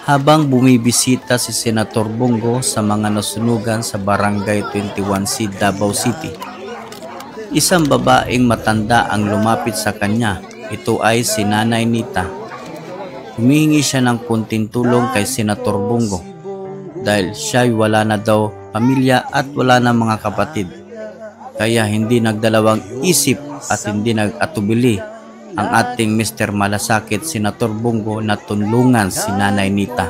Habang bumibisita si Senator Bongo sa mga nasunugan sa Barangay 21C, Davao City, isang babaeng matanda ang lumapit sa kanya. Ito ay si Nanay Nita. Humihingi siya ng kunting tulong kay Senator Bongo dahil siya'y wala na daw pamilya at wala na mga kapatid. Kaya hindi nagdalawang isip at hindi nag-atubili ang ating Mr. Malasakit Senator Bongo na tulungan si Nanay Nita.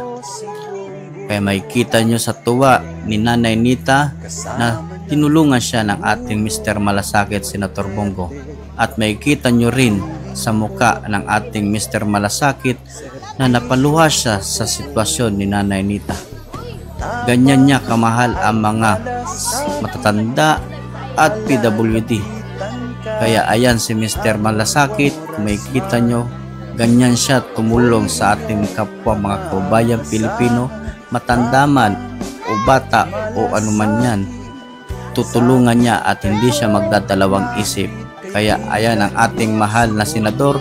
Kaya may kita nyo sa tuwa ni Nanay Nita na tinulungan siya ng ating Mr. Malasakit Senator Bongo. At may kita nyo rin sa muka ng ating Mr. Malasakit na napaluha siya sa sitwasyon ni Nanay Nita. Ganyan niya kamahal ang mga matatanda at PWD. Kaya ayan si Mr. Malasakit, may kita nyo, ganyan siya tumulong sa ating kapwa mga kababayang Pilipino, matanda man o bata o anuman yan. Tutulungan niya at hindi siya magdadalawang isip. Kaya ayan ang ating mahal na senador,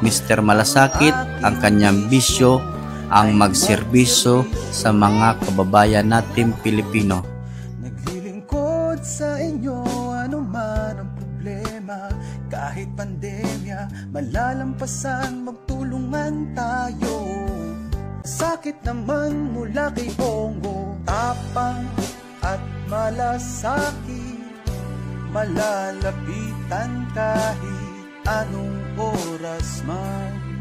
Mr. Malasakit, ang kanyang bisyo, ang magserbisyo sa mga kababayan natin Pilipino. Naglilingkod sa inyo anuman ang problema, kahit pandemya, malalampasan, magtulungan tayo. Sakit naman mula kay Bongo, tapang at malasakit, malalapitan kahit anong oras man.